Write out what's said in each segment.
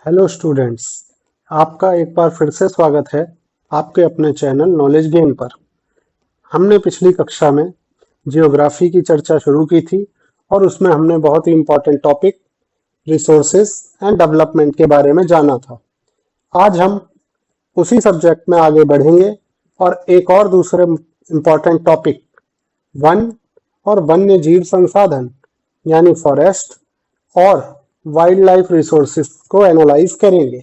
Hello students, आपका एक बार फिर से स्वागत है आपके अपने चैनल नॉलेज गेन पर। हमने पिछली कक्षा में जियोग्राफी की चर्चा शुरू की थी और उसमें हमने बहुत ही important topic resources and development के बारे में जाना था। आज हम उसी सब्जेक्ट में आगे बढ़ेंगे और एक और दूसरे इम्पोर्टेंट टॉपिक वन और वन्य जीव संसाधन यानी फॉरेस्ट और वाइल्ड लाइफ रिसोर्सेज को एनालाइज करेंगे।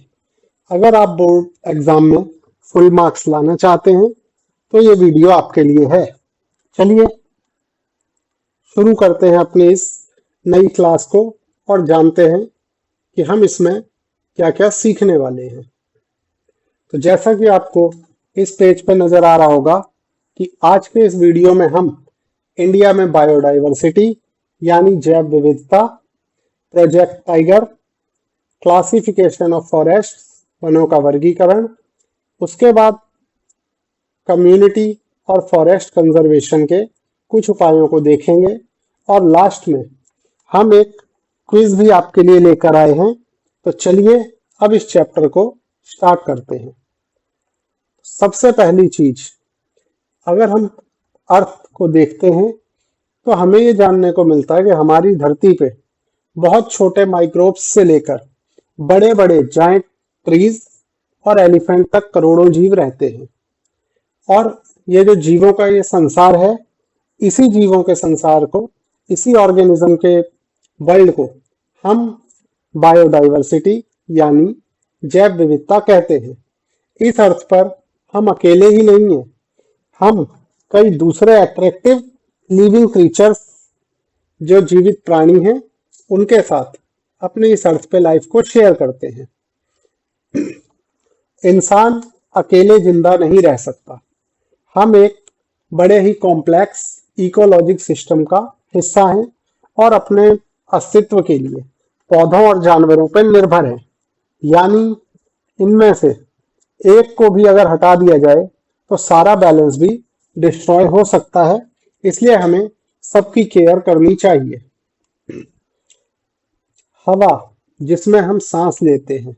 अगर आप बोर्ड एग्जाम में फुल मार्क्स लाना चाहते हैं तो ये वीडियो आपके लिए है। चलिए शुरू करते हैं अपनी इस नई क्लास को और जानते हैं कि हम इसमें क्या क्या सीखने वाले हैं। तो जैसा कि आपको इस पेज पर नजर आ रहा होगा कि आज के इस वीडियो में हम इंडिया में बायोडाइवर्सिटी यानी जैव विविधता, project tiger, classification of forest वनों का वर्गीकरण, उसके बाद कम्युनिटी और फॉरेस्ट कंजर्वेशन के कुछ उपायों को देखेंगे और लास्ट में हम एक क्विज भी आपके लिए लेकर आए हैं। तो चलिए अब इस चैप्टर को स्टार्ट करते हैं। सबसे पहली चीज, अगर हम अर्थ को देखते हैं तो हमें ये जानने को मिलता है कि हमारी धरती पे बहुत छोटे माइक्रोब्स से लेकर बड़े बड़े जायंट ट्रीज और एलिफेंट तक करोड़ों जीव रहते हैं। और ये जो जीवों का ये संसार है, इसी जीवों के संसार को, इसी ऑर्गेनिज्म के वर्ल्ड को हम बायोडाइवर्सिटी यानी जैव विविधता कहते हैं। इस अर्थ पर हम अकेले ही नहीं हैं, हम कई दूसरे अट्रैक्टिव लिविंग क्रीचर्स जो जीवित प्राणी हैं उनके साथ अपने इस अर्थ पे लाइफ को शेयर करते हैं। इंसान अकेले जिंदा नहीं रह सकता, हम एक बड़े ही कॉम्प्लेक्स इकोलॉजिक सिस्टम का हिस्सा हैं और अपने अस्तित्व के लिए पौधों और जानवरों पर निर्भर हैं। यानी इनमें से एक को भी अगर हटा दिया जाए तो सारा बैलेंस भी डिस्ट्रॉय हो सकता है, इसलिए हमें सबकी केयर करनी चाहिए। हवा जिसमें हम सांस लेते हैं,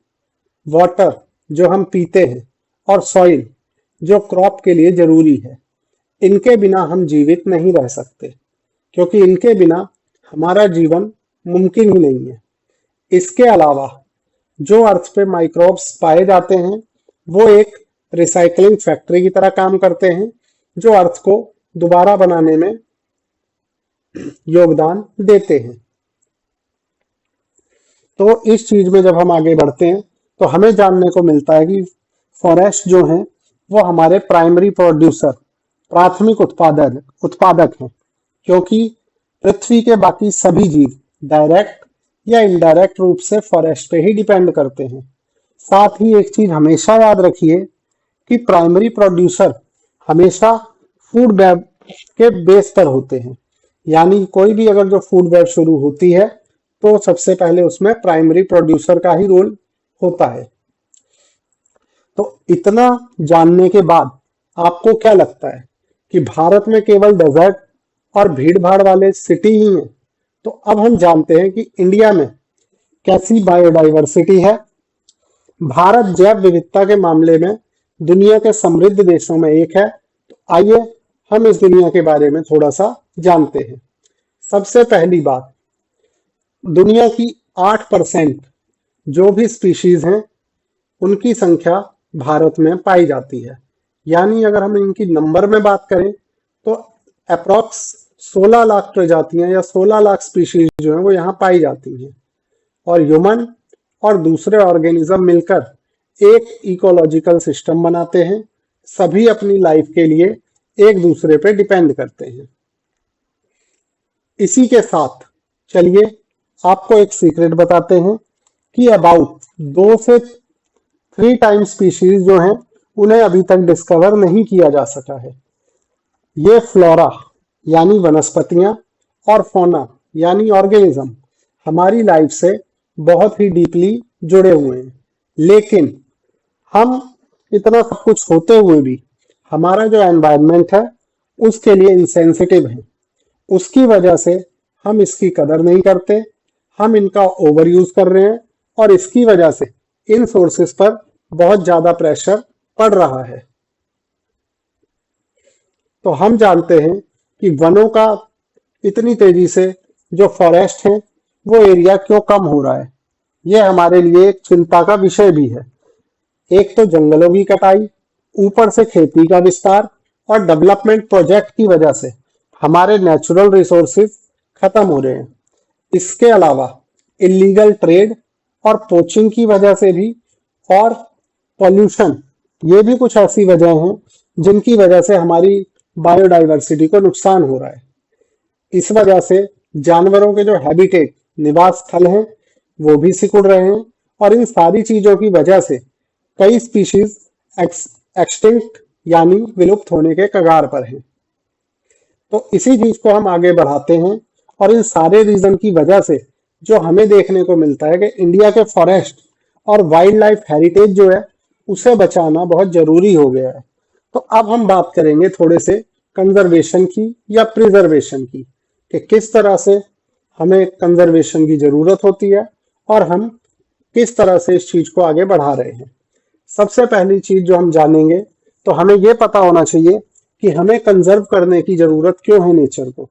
वाटर जो हम पीते हैं और सॉइल जो क्रॉप के लिए जरूरी है, इनके बिना हम जीवित नहीं रह सकते क्योंकि इनके बिना हमारा जीवन मुमकिन ही नहीं है। इसके अलावा जो अर्थ पे माइक्रोब्स पाए जाते हैं वो एक रिसाइकलिंग फैक्ट्री की तरह काम करते हैं जो अर्थ को दोबारा बनाने में योगदान देते हैं। तो इस चीज में जब हम आगे बढ़ते हैं तो हमें जानने को मिलता है कि फॉरेस्ट जो हैं वो हमारे प्राइमरी प्रोड्यूसर, प्राथमिक उत्पादक हैं, क्योंकि पृथ्वी के बाकी सभी जीव डायरेक्ट या इनडायरेक्ट रूप से फॉरेस्ट पे ही डिपेंड करते हैं। साथ ही एक चीज हमेशा याद रखिए कि प्राइमरी प्रोड्यूसर हमेशा फूड वेब के बेस पर होते हैं। यानी कोई भी अगर जो फूड वेब शुरू होती है तो सबसे पहले उसमें प्राइमरी प्रोड्यूसर का ही रोल होता है। तो इतना जानने के बाद आपको क्या लगता है कि भारत में केवल डेजर्ट और भीड़ भाड़ वाले सिटी ही हैं? तो अब हम जानते हैं कि इंडिया में कैसी बायोडाइवर्सिटी है। भारत जैव विविधता के मामले में दुनिया के समृद्ध देशों में एक है। तो आइए हम इस दुनिया के बारे में थोड़ा सा जानते हैं। सबसे पहली बात, दुनिया की 8% जो भी स्पीशीज हैं उनकी संख्या भारत में पाई जाती है। यानी अगर हम इनकी नंबर में बात करें तो अप्रॉक्स 16 लाख प्रजातियां या 16 लाख स्पीशीज जो है वो यहाँ पाई जाती हैं। और ह्यूमन और दूसरे ऑर्गेनिज्म मिलकर एक इकोलॉजिकल सिस्टम बनाते हैं। सभी अपनी लाइफ के लिए एक दूसरे पे डिपेंड करते हैं। इसी के साथ चलिए आपको एक सीक्रेट बताते हैं कि अबाउट 2 से 3 टाइम्स स्पीशीज जो हैं उन्हें अभी तक डिस्कवर नहीं किया जा सका है। ये फ्लोरा यानी वनस्पतियां और फौना यानी ऑर्गेनिज्म हमारी लाइफ से बहुत ही डीपली जुड़े हुए हैं, लेकिन हम इतना सब कुछ होते हुए भी हमारा जो एनवायरनमेंट है उसके लिए इंसेंसिटिव है। उसकी वजह से हम इसकी कदर नहीं करते, हम इनका ओवर यूज कर रहे हैं और इसकी वजह से इन सोर्सेस पर बहुत ज्यादा प्रेशर पड़ रहा है। तो हम जानते हैं कि वनों का इतनी तेजी से जो फॉरेस्ट है वो एरिया क्यों कम हो रहा है, ये हमारे लिए एक चिंता का विषय भी है। एक तो जंगलों की कटाई, ऊपर से खेती का विस्तार और डेवलपमेंट प्रोजेक्ट की वजह से हमारे नेचुरल रिसोर्सेज खत्म हो रहे हैं। इसके अलावा इलीगल ट्रेड और पोचिंग की वजह से भी, और पॉल्यूशन, ये भी कुछ ऐसी वजह हैं जिनकी वजह से हमारी बायोडाइवर्सिटी को नुकसान हो रहा है। इस वजह से जानवरों के जो हैबिटेट, निवास स्थल हैं, वो भी सिकुड़ रहे हैं और इन सारी चीजों की वजह से कई स्पीशीज एक्सटिंक्ट यानी विलुप्त होने के कगार पर हैं। तो इसी चीज को हम आगे बढ़ाते हैं और इन सारे रीजन की वजह से जो हमें देखने को मिलता है कि इंडिया के फॉरेस्ट और वाइल्ड लाइफ हेरिटेज जो है उसे बचाना बहुत जरूरी हो गया है। तो अब हम बात करेंगे थोड़े से कंजर्वेशन की या प्रिजर्वेशन की, कि किस तरह से हमें कंजर्वेशन की जरूरत होती है और हम किस तरह से इस चीज को आगे बढ़ा रहे हैं। सबसे पहली चीज जो हम जानेंगे, तो हमें यह पता होना चाहिए कि हमें कंजर्व करने की जरूरत क्यों है नेचर को।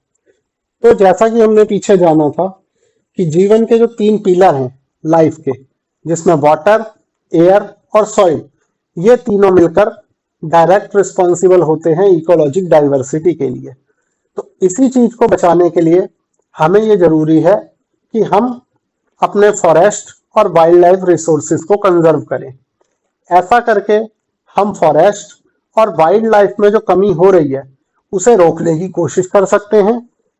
तो जैसा कि हमने पीछे जाना था कि जीवन के जो 3 पिलर हैं लाइफ के, जिसमें वाटर, एयर और सॉइल, ये तीनों मिलकर डायरेक्ट रिस्पॉन्सिबल होते हैं इकोलॉजिक डाइवर्सिटी के लिए। तो इसी चीज को बचाने के लिए हमें ये जरूरी है कि हम अपने फॉरेस्ट और वाइल्ड लाइफ रिसोर्सेज को कंजर्व करें। ऐसा करके हम फॉरेस्ट और वाइल्ड लाइफ में जो कमी हो रही है उसे रोकने की कोशिश कर सकते हैं,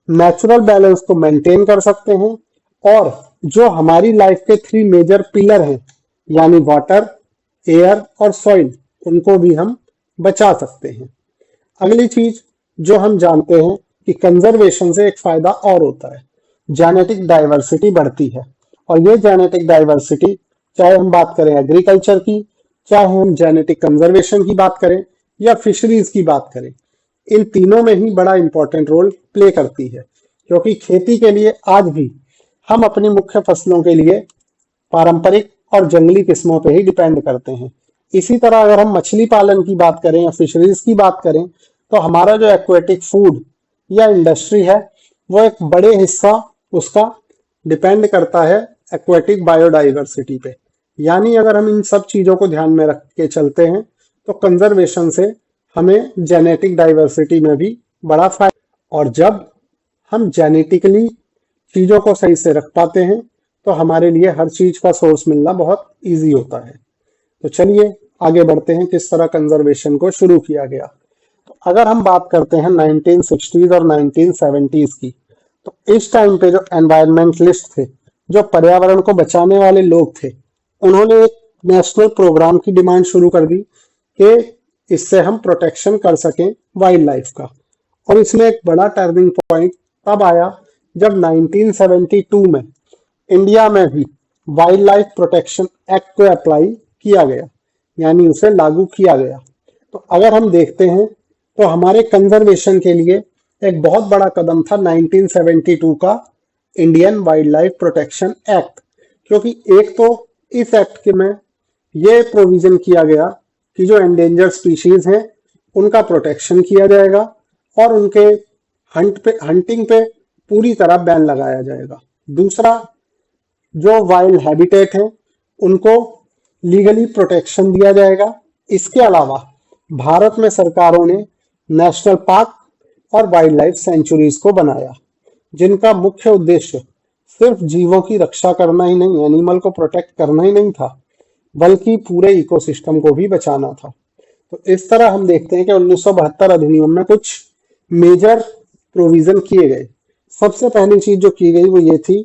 नेचुरल बैलेंस को मेंटेन कर सकते हैं, और जो हमारी लाइफ के 3 मेजर पिलर हैं यानी वाटर, एयर और सॉइल, उनको भी हम बचा सकते हैं। अगली चीज जो हम जानते हैं कि कंजर्वेशन से एक फायदा और होता है, जेनेटिक डाइवर्सिटी बढ़ती है। और ये जेनेटिक डाइवर्सिटी, चाहे हम बात करें एग्रीकल्चर की, चाहे हम जेनेटिक कंजर्वेशन की बात करें या फिशरीज की बात करें, इन तीनों में ही बड़ा इंपॉर्टेंट रोल प्ले करती है। क्योंकि खेती के लिए आज भी हम अपनी मुख्य फसलों के लिए पारंपरिक और जंगली किस्मों पे ही डिपेंड करते हैं। इसी तरह अगर हम मछली पालन की बात करें या फिशरीज की बात करें, तो हमारा जो एक्वेटिक फूड या इंडस्ट्री है वो एक बड़े हिस्सा उसका डिपेंड करता है एक्वेटिक बायोडाइवर्सिटी पे। यानी अगर हम इन सब चीजों को ध्यान में रख के चलते हैं तो कंजर्वेशन से हमें जेनेटिक डाइवर्सिटी में भी बड़ा फायदा, और जब हम जेनेटिकली चीजों को सही से रख पाते हैं तो हमारे लिए हर चीज का सोर्स मिलना बहुत इजी होता है। तो चलिए आगे बढ़ते हैं किस तरह कंजर्वेशन को शुरू किया गया। तो अगर हम बात करते हैं 1960s और 1970s की, तो इस टाइम पे जो एनवायरमेंटलिस्ट थे, जो पर्यावरण को बचाने वाले लोग थे, उन्होंने एक नेशनल प्रोग्राम की डिमांड शुरू कर दी कि इससे हम प्रोटेक्शन कर सकें वाइल्ड लाइफ का। और इसमें एक बड़ा टर्निंग पॉइंट तब आया जब 1972 में इंडिया में भी वाइल्ड लाइफ प्रोटेक्शन एक्ट को अप्लाई किया गया, यानी उसे लागू किया गया। तो अगर हम देखते हैं तो हमारे कंजर्वेशन के लिए एक बहुत बड़ा कदम था 1972 का Indian wild life protection act. क्योंकि एक तो इस एक्ट के में ये प्रोविजन किया गया कि जो एंडेंजर स्पीशीज हैं उनका प्रोटेक्शन किया जाएगा और उनके हंटिंग पे पूरी तरह बैन लगाया जाएगा। दूसरा, जो वाइल्ड हैबिटेट है उनको लीगली प्रोटेक्शन दिया जाएगा। इसके अलावा भारत में सरकारों ने नेशनल पार्क और वाइल्ड लाइफ सेंचुरीज को बनाया, जिनका मुख्य उद्देश्य सिर्फ जीवों की रक्षा करना ही नहीं, एनिमल को प्रोटेक्ट करना ही नहीं था, बल्कि पूरे इकोसिस्टम को भी बचाना था। तो इस तरह हम देखते हैं कि 1972 अधिनियम में कुछ मेजर प्रोविजन किए गए। सबसे पहली चीज जो की गई वो ये थी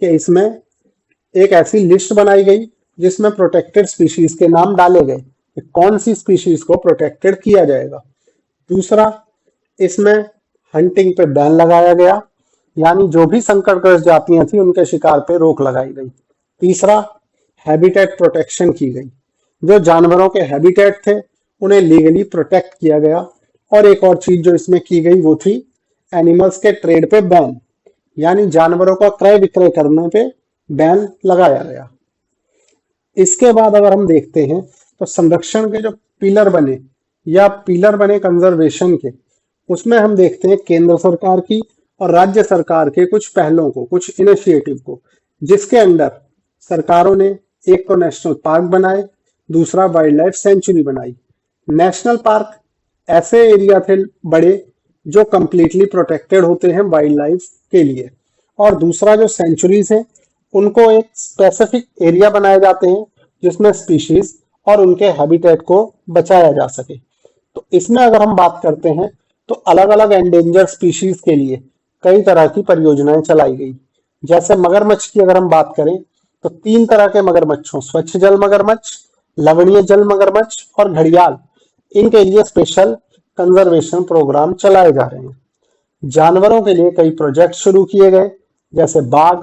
कि इसमें एक ऐसी लिस्ट बनाई गई जिसमें प्रोटेक्टेड स्पीशीज के नाम डाले गए कि कौन सी स्पीशीज को प्रोटेक्टेड किया जाएगा। दूसरा, इसमें हंटिंग पे बैन लगाया गया, यानी जो भी संकटग्रस्त जातियां थी उनके शिकार पे रोक लगाई गई। तीसरा, हैबिटेट प्रोटेक्शन की गई, जो जानवरों के हैबिटेट थे उन्हें लीगली प्रोटेक्ट किया गया। और एक और चीज जो इसमें की गई वो थी एनिमल्स के ट्रेड पे बैन, यानी जानवरों का क्रय विक्रय करने पे बैन लगाया गया। इसके बाद अगर हम देखते हैं तो संरक्षण के जो पिलर बने या पिलर बने कंजर्वेशन के, उसमें हम देखते हैं केंद्र सरकार की और राज्य सरकार के कुछ पहलों को, कुछ इनिशिएटिव को, जिसके अंडर सरकारों ने एक तो नेशनल पार्क बनाए, दूसरा वाइल्ड लाइफ सेंचुरी बनाई। नेशनल पार्क ऐसे एरिया थे बड़े जो कंप्लीटली प्रोटेक्टेड होते हैं वाइल्ड लाइफ के लिए, और दूसरा जो सेंचुरीज है उनको एक स्पेसिफिक एरिया बनाए जाते हैं जिसमें स्पीशीज और उनके हैबिटेट को बचाया जा सके। तो इसमें अगर हम बात करते हैं तो अलग अलग एंडेंजर स्पीशीज के लिए कई तरह की परियोजनाएं चलाई गई। जैसे मगरमच्छ की अगर हम बात करें तो 3 तरह के मगरमच्छों, स्वच्छ जल मगरमच्छ, लवणीय जल मगरमच्छ और घड़ियाल, इनके लिए स्पेशल कंजर्वेशन प्रोग्राम चलाए जा रहे हैं। जानवरों के लिए कई प्रोजेक्ट शुरू किए गए, जैसे बाघ,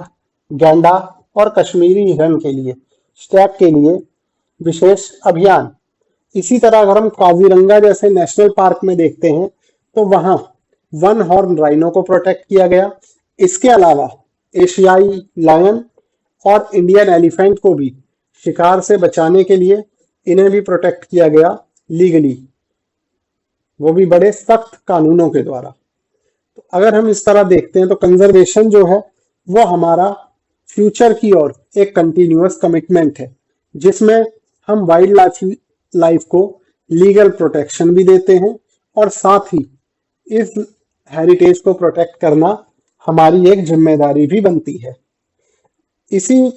गैंडा और कश्मीरी हिरन के लिए, स्टैग के लिए विशेष अभियान। इसी तरह अगर हम काजीरंगा जैसे नेशनल पार्क में देखते हैं तो वहां वन हॉर्न राइनो को प्रोटेक्ट किया गया। इसके अलावा एशियाई लायन और इंडियन एलिफेंट को भी शिकार से बचाने के लिए इन्हें भी प्रोटेक्ट किया गया लीगली, वो भी बड़े सख्त कानूनों के द्वारा। तो अगर हम इस तरह देखते हैं तो कंजर्वेशन जो है वो हमारा फ्यूचर की ओर एक कंटिन्यूअस कमिटमेंट है, जिसमें हम वाइल्ड लाइफ को लीगल प्रोटेक्शन भी देते हैं और साथ ही इस हेरिटेज को प्रोटेक्ट करना हमारी एक जिम्मेदारी भी बनती है। इसी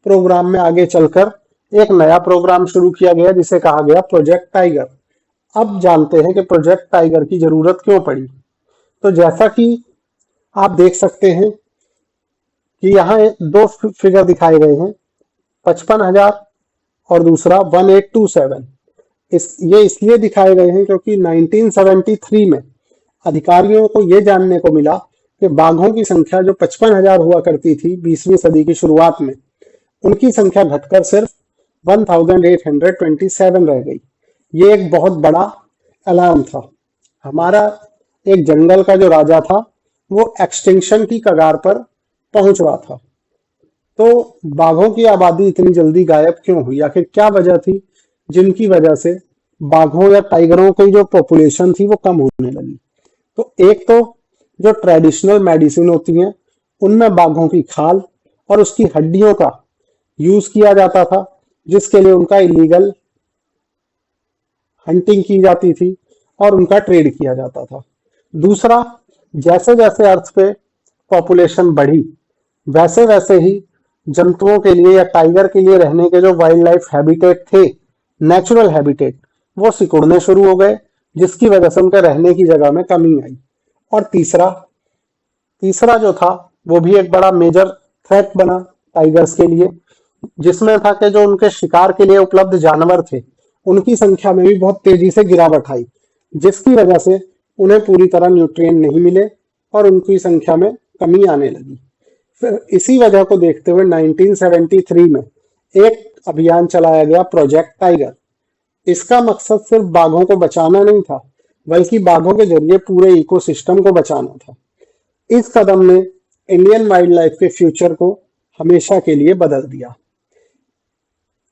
प्रोग्राम में आगे चलकर एक नया प्रोग्राम शुरू किया गया जिसे कहा गया प्रोजेक्ट टाइगर। अब जानते हैं कि प्रोजेक्ट टाइगर की जरूरत क्यों पड़ी। तो जैसा कि आप देख सकते हैं कि यहाँ 2 फिगर दिखाए गए हैं, 55,000 और दूसरा 1827। ये इसलिए दिखाए गए हैं क्योंकि 1973 में अधिकारियों को ये जानने को मिला कि बाघों की संख्या जो 55,000 हुआ करती थी 20वीं सदी की शुरुआत में, उनकी संख्या घटकर सिर्फ 1827 रह गई। ये एक बहुत बड़ा अलार्म था। हमारा एक जंगल का जो राजा था वो एक्सटिंक्शन की कगार पर पहुंच रहा था। तो बाघों की आबादी इतनी जल्दी गायब क्यों हुई? आखिर क्या वजह थी जिनकी वजह से बाघों या टाइगरों की जो पॉपुलेशन थी वो कम होने लगी? तो एक तो जो ट्रेडिशनल मेडिसिन होती हैं उनमें बाघों की खाल और उसकी हड्डियों का यूज किया जाता था, जिसके लिए उनका इलीगल हंटिंग की जाती थी और उनका ट्रेड किया जाता था। दूसरा, जैसे जैसे अर्थ पे पॉपुलेशन बढ़ी वैसे वैसे ही जंतुओं के लिए या टाइगर के लिए रहने के जो वाइल्ड लाइफ हैबिटेट थे, नेचुरल हैबिटेट, वो सिकुड़ने शुरू हो गए, जिसकी वजह से उनके रहने की जगह में कमी आई। और तीसरा जो था वो भी एक बड़ा मेजर थ्रेट बना टाइगर्स के लिए, जिसमें था कि जो उनके शिकार के लिए उपलब्ध जानवर थे उनकी संख्या में भी बहुत तेजी से गिरावट आई, जिसकी वजह से उन्हें पूरी तरह न्यूट्रिएंट नहीं मिले और उनकी संख्या में कमी आने लगी। फिर इसी वजह को देखते हुए 1973 में एक अभियान चलाया गया, प्रोजेक्ट टाइगर। इसका मकसद सिर्फ बाघों को बचाना नहीं था, बल्कि बाघों के जरिए पूरे इकोसिस्टम को बचाना था। इस कदम ने इंडियन वाइल्ड लाइफ के फ्यूचर को हमेशा के लिए बदल दिया।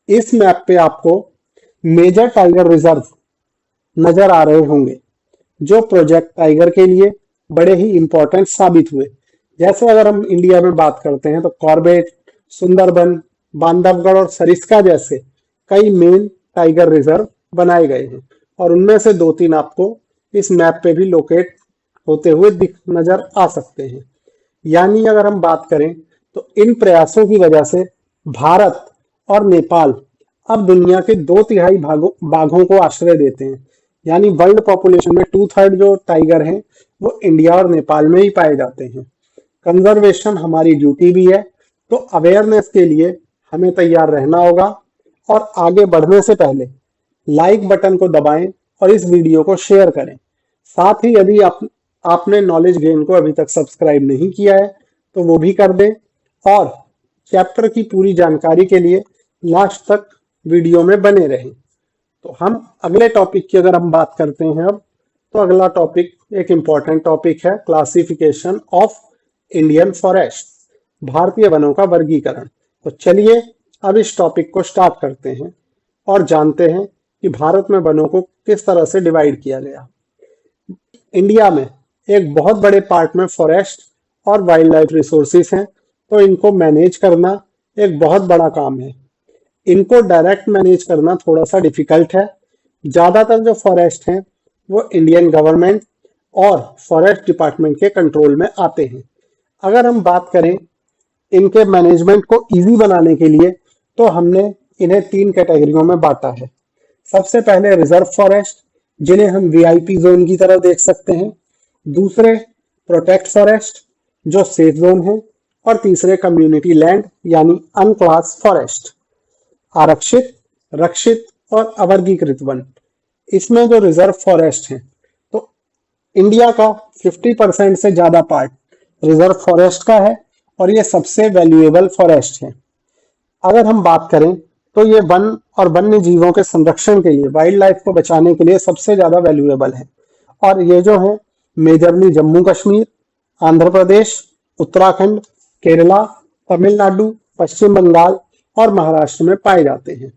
इस मैप पे आपको मेजर टाइगर रिजर्व नजर आ रहे होंगे जो प्रोजेक्ट टाइगर के लिए बड़े ही इंपॉर्टेंट साबित हुए। जैसे अगर हम इंडिया में बात करते हैं तो कॉर्बेट, सुंदरबन, बांधवगढ़ और सरिस्का जैसे कई मेन टाइगर रिजर्व बनाए गए हैं, और उनमें से 2-3 आपको इस मैप पे भी लोकेट होते हुए नजर आ सकते हैं। यानी अगर हम बात करें तो इन प्रयासों की वजह से भारत और नेपाल अब दुनिया के 2/3 बाघों को आश्रय देते हैं। यानी वर्ल्ड पॉपुलेशन में 2/3 जो टाइगर हैं वो इंडिया और नेपाल में ही पाए जाते हैं। कंजर्वेशन हमारी ड्यूटी भी है, तो अवेयरनेस के लिए हमें तैयार रहना होगा, और आगे बढ़ने से पहले लाइक बटन को दबाएं और इस वीडियो को शेयर करें। साथ ही यदि आपने नॉलेज गेन को अभी तक सब्सक्राइब नहीं किया है तो वो भी कर दें, और चैप्टर की पूरी जानकारी के लिए लास्ट तक वीडियो में बने रहें। तो हम अगले टॉपिक की अगर हम बात करते हैं अब, तो अगला टॉपिक एक इम्पॉर्टेंट टॉपिक है, क्लासिफिकेशन ऑफ इंडियन फॉरेस्ट, भारतीय वनों का वर्गीकरण। तो चलिए अब इस टॉपिक को स्टार्ट करते हैं और जानते हैं कि भारत में वनों को किस तरह से डिवाइड किया गया। इंडिया में एक बहुत बड़े पार्ट में फॉरेस्ट और वाइल्ड लाइफ रिसोर्सेज हैं, तो इनको मैनेज करना एक बहुत बड़ा काम है। इनको डायरेक्ट मैनेज करना थोड़ा सा डिफिकल्ट है। ज़्यादातर जो फॉरेस्ट हैं वो इंडियन गवर्नमेंट और फॉरेस्ट डिपार्टमेंट के कंट्रोल में आते हैं। अगर हम बात करें इनके मैनेजमेंट को इजी बनाने के लिए, तो हमने इन्हें 3 कैटेगरियों में बांटा है। सबसे पहले रिजर्व फॉरेस्ट, जिन्हें हम वीआईपी जोन की तरह देख सकते हैं। दूसरे प्रोटेक्ट फॉरेस्ट, जो सेफ जोन है। और तीसरे कम्युनिटी लैंड यानी अनक्लास फॉरेस्ट। आरक्षित, रक्षित और अवर्गीकृत वन। इसमें जो रिजर्व फॉरेस्ट हैं, तो इंडिया का 50% से ज्यादा पार्ट रिजर्व फॉरेस्ट का है और ये सबसे वैल्यूएबल फॉरेस्ट है। अगर हम बात करें तो ये वन और वन्य जीवों के संरक्षण के लिए, वाइल्ड लाइफ को बचाने के लिए सबसे ज्यादा वैल्यूएबल है। और ये जो है मेजरली जम्मू कश्मीर, आंध्र प्रदेश, उत्तराखंड, केरला, तमिलनाडु, पश्चिम बंगाल और महाराष्ट्र में पाए जाते हैं।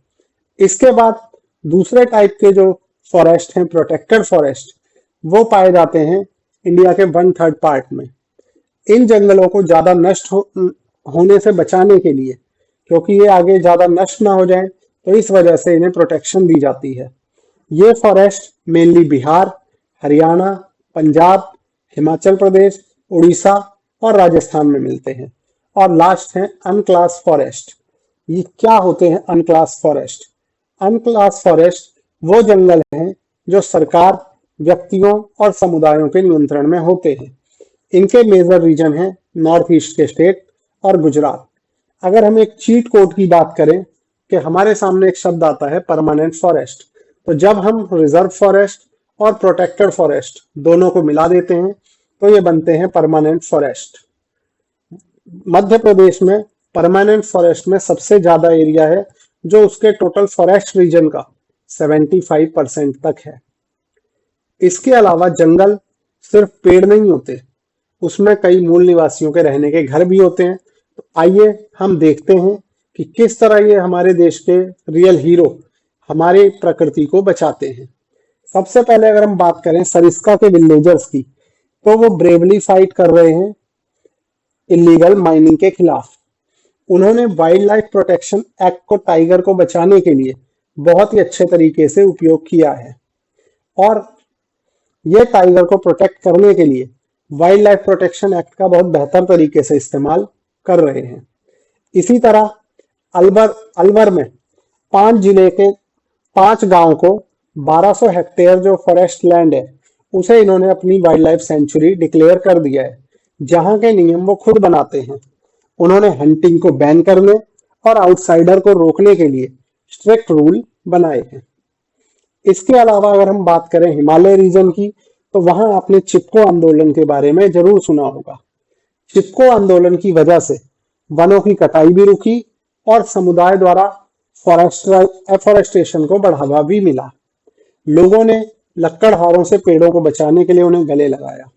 इसके बाद दूसरे टाइप के जो फॉरेस्ट हैं, प्रोटेक्टेड फॉरेस्ट, वो पाए जाते हैं इंडिया के 1/3 पार्ट में। इन जंगलों को ज्यादा नष्ट होने से बचाने के लिए, क्योंकि ये आगे ज्यादा नष्ट ना हो जाए, तो इस वजह से इन्हें प्रोटेक्शन दी जाती है। ये फॉरेस्ट मेनली बिहार, हरियाणा, पंजाब, हिमाचल प्रदेश, उड़ीसा और राजस्थान में मिलते हैं। और लास्ट है अनक्लास फॉरेस्ट। ये क्या होते हैं अनक्लास फॉरेस्ट? अनक्लास फॉरेस्ट वो जंगल हैं जो सरकार, व्यक्तियों और समुदायों के नियंत्रण में होते हैं। इनके मेजर रीजन हैं नॉर्थ ईस्ट के स्टेट और गुजरात। अगर हम एक चीट कोड की बात करें कि हमारे सामने एक शब्द आता है परमानेंट फॉरेस्ट, तो जब हम रिजर्व फॉरेस्ट और प्रोटेक्टेड फॉरेस्ट दोनों को मिला देते हैं तो ये बनते हैं परमानेंट फॉरेस्ट। मध्य प्रदेश में परमानेंट फॉरेस्ट में सबसे ज्यादा एरिया है, जो उसके टोटल फॉरेस्ट रीजन का 75% तक है। इसके अलावा जंगल सिर्फ पेड़ नहीं होते, उसमें कई मूल निवासियों के रहने के घर भी होते हैं। तो आइए हम देखते हैं कि किस तरह ये हमारे देश के रियल हीरो हमारे प्रकृति को बचाते हैं। सबसे पहले अगर हम बात करें सरिस्का के विलेजर्स की, तो वो ब्रेवली फाइट कर रहे हैं इलीगल माइनिंग के खिलाफ। उन्होंने वाइल्ड लाइफ प्रोटेक्शन एक्ट को टाइगर को बचाने के लिए बहुत ही अच्छे तरीके से उपयोग किया है और ये टाइगर को प्रोटेक्ट करने के लिए वाइल्ड लाइफ प्रोटेक्शन एक्ट का बहुत बेहतर तरीके से इस्तेमाल कर रहे हैं। इसी तरह अलवर में 5 जिले के 5 गांव को 1200 हेक्टेयर जो फॉरेस्ट लैंड है, उसे इन्होंने अपनी वाइल्ड लाइफ सेंचुरी डिक्लेयर कर दिया है, जहां के नियम वो खुद बनाते हैं। उन्होंने हंटिंग को बैन करने और आउटसाइडर को रोकने के लिए स्ट्रिक्ट रूल बनाए हैं। इसके अलावा अगर हम बात करें हिमालय रीजन की, तो वहां आपने चिपको आंदोलन के बारे में जरूर सुना होगा। चिपको आंदोलन की वजह से वनों की कटाई भी रुकी और समुदाय द्वारा एफोरेस्टेशन को बढ़ावा भी मिला। लोगों ने लकड़हारों से पेड़ों को बचाने के लिए उन्हें गले लगाया।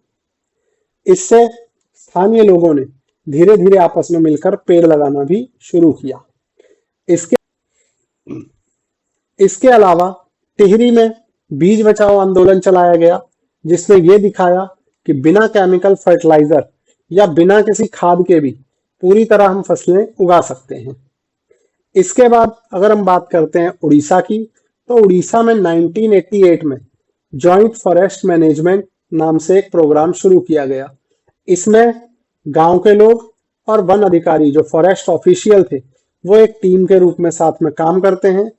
इससे स्थानीय लोगों ने धीरे धीरे आपस में मिलकर पेड़ लगाना भी शुरू किया। इसके अलावा टिहरी में बीज बचाओ आंदोलन चलाया गया, जिसने ये दिखाया कि बिना केमिकल फर्टिलाइजर या बिना किसी खाद के भी पूरी तरह हम फसलें उगा सकते हैं। इसके बाद अगर हम बात करते हैं उड़ीसा की, तो उड़ीसा में 1988 में जॉइंट फॉरेस्ट मैनेजमेंट नाम से एक प्रोग्राम शुरू किया गया। इसमें गांव के लोग और वन अधिकारी जो फॉरेस्ट ऑफिशियल थे, वो एक टीम के रूप में साथ में काम करते हैं।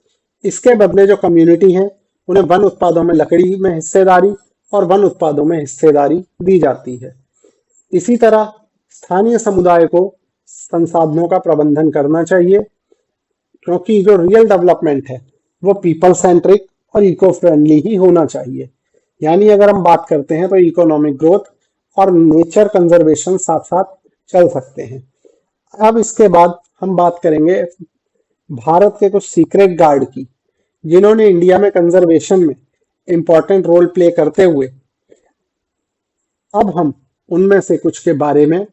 इसके बदले जो कम्युनिटी है, उन्हें वन उत्पादों में लकड़ी में हिस्सेदारी और वन उत्पादों में हिस्सेदारी दी जाती है। इसी तरह स्थानीय समुदाय को संसाधनों का प्रबंधन करना चाहिए, क्योंकि जो रियल डेवलपमेंट है वो पीपल सेंट्रिक और इको फ्रेंडली ही होना चाहिए। यानी अगर हम बात करते हैं तो इकोनॉमिक ग्रोथ और नेचर कंजर्वेशन साथ साथ चल सकते हैं। अब इसके बाद हम बात करेंगे भारत के कुछ सीक्रेट गार्ड की, जिन्होंने इंडिया में कंजर्वेशन में इंपॉर्टेंट रोल प्ले करते हुए, अब हम उनमें से कुछ के बारे में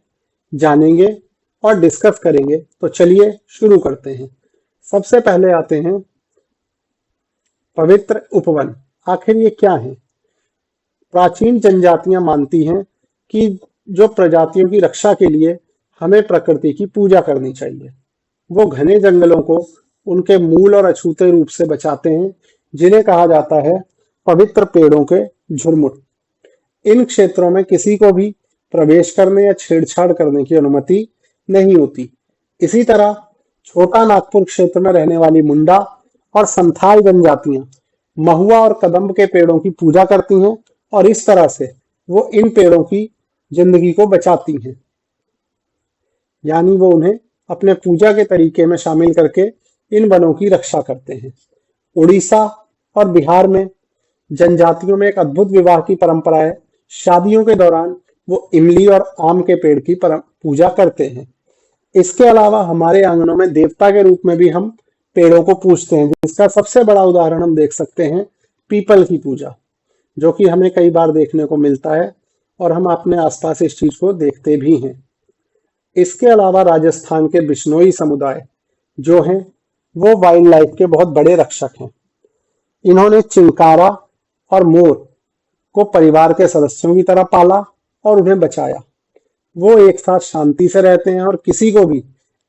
जानेंगे और डिस्कस करेंगे। तो चलिए शुरू करते हैं। सबसे पहले आते हैं पवित्र उपवन। आखिर ये क्या है? प्राचीन जनजातियां मानती हैं कि जो प्रजातियों की रक्षा के लिए हमें प्रकृति की पूजा करनी चाहिए। वो घने जंगलों को उनके मूल और अछूते रूप से बचाते हैं, जिन्हें कहा जाता है पवित्र पेड़ों के झुरमुट। इन क्षेत्रों में किसी को भी प्रवेश करने या छेड़छाड़ करने की अनुमति नहीं होती। इसी तरह छोटा नागपुर क्षेत्र में रहने वाली मुंडा और संथाल जनजातियां महुआ और कदम्ब के पेड़ों की पूजा करती हैं और इस तरह से वो इन पेड़ों की जिंदगी को बचाती हैं, यानी वो उन्हें अपने पूजा के तरीके में शामिल करके इन वनों की रक्षा करते हैं। उड़ीसा और बिहार में जनजातियों में एक अद्भुत विवाह की परंपरा है। शादियों के दौरान वो इमली और आम के पेड़ की पूजा करते हैं। इसके अलावा हमारे आंगनों में देवता के रूप में भी हम पेड़ों को पूजते हैं, जिसका सबसे बड़ा उदाहरण हम देख सकते हैं पीपल की पूजा, जो कि हमें कई बार देखने को मिलता है और हम अपने आसपास इस चीज को देखते भी हैं। इसके अलावा राजस्थान के बिश्नोई समुदाय जो हैं वो वाइल्ड लाइफ के बहुत बड़े रक्षक हैं। इन्होंने चिंकारा और मोर को परिवार के सदस्यों की तरह पाला और उन्हें बचाया। वो एक साथ शांति से रहते हैं और किसी को भी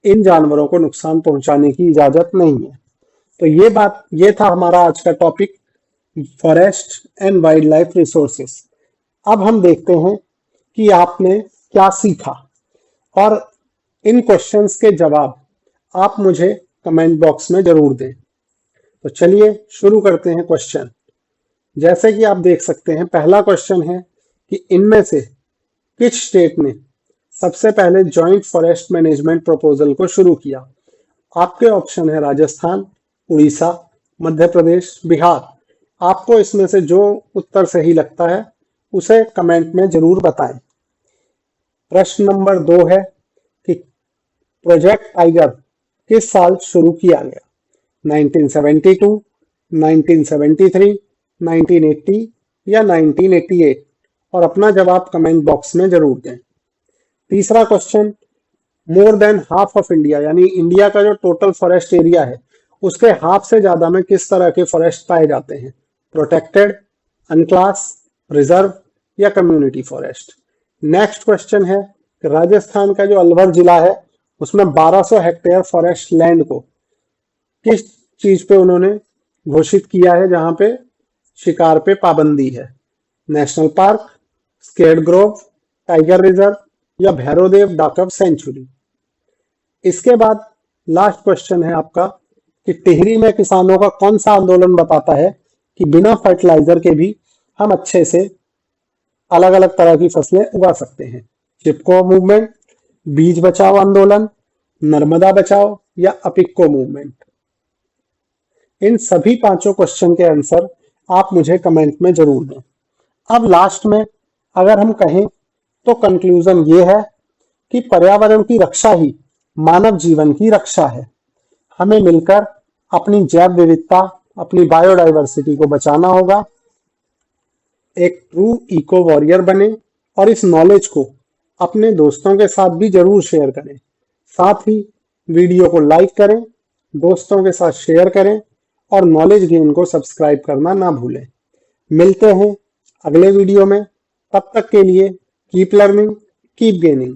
इन जानवरों को नुकसान पहुंचाने की इजाजत नहीं है। तो ये था हमारा आज का topic, forest and wild life resources. अब हम देखते हैं कि आपने क्या सीखा और इन क्वेश्चंस के जवाब आप मुझे कमेंट बॉक्स में जरूर दें। तो चलिए शुरू करते हैं क्वेश्चन। जैसे कि आप देख सकते हैं, पहला क्वेश्चन है कि इनमें से किस स्टेट ने सबसे पहले जॉइंट फॉरेस्ट मैनेजमेंट प्रपोजल को शुरू किया? आपके ऑप्शन है राजस्थान, उड़ीसा, मध्य प्रदेश, बिहार। आपको इसमें से जो उत्तर सही लगता है उसे कमेंट में जरूर बताएं। प्रश्न नंबर 2 है कि प्रोजेक्ट टाइगर किस साल शुरू किया गया? 1972, 1973, 1980 या 1988? और अपना जवाब कमेंट बॉक्स में जरूर दें। तीसरा question, more than half of India, यानी इंडिया का जो टोटल फॉरेस्ट एरिया है उसके हाफ से ज्यादा में किस तरह के फॉरेस्ट पाए जाते हैं? प्रोटेक्टेड, अनक्लास, रिजर्व या कम्युनिटी फॉरेस्ट? नेक्स्ट क्वेश्चन है कि राजस्थान का जो अलवर जिला है उसमें 1200 हेक्टेयर फॉरेस्ट लैंड को किस चीज पे उन्होंने घोषित किया है जहां पे शिकार पे पाबंदी है? National park, scared Grove, tiger reserve या भैरोदेव डाकव सेंचुरी? इसके बाद लास्ट क्वेश्चन है आपका कि टिहरी में किसानों का कौन सा आंदोलन बताता है कि बिना फर्टिलाइजर के भी हम अच्छे से अलग अलग तरह की फसलें उगा सकते हैं? चिपको मूवमेंट, बीज बचाओ आंदोलन, नर्मदा बचाओ या अपिक्को मूवमेंट? इन सभी पांचों क्वेश्चन के आंसर आप मुझे कमेंट में जरूर दें। अब लास्ट में अगर हम कहें तो कंक्लूजन ये है कि पर्यावरण की रक्षा ही मानव जीवन की रक्षा है। हमें मिलकर अपनी जैव विविधता, अपनी बायोडाइवर्सिटी को बचाना होगा। एक ट्रू इको वॉरियर बने और इस नॉलेज को अपने दोस्तों के साथ भी जरूर शेयर करें। साथ ही वीडियो को लाइक करें, दोस्तों के साथ शेयर करें और नॉलेज गेन को सब्सक्राइब करना ना भूलें। मिलते हैं अगले वीडियो में। तब तक के लिए कीप लर्निंग, कीप गेनिंग।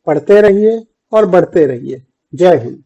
पढ़ते रहिए और बढ़ते रहिए। जय हिंद।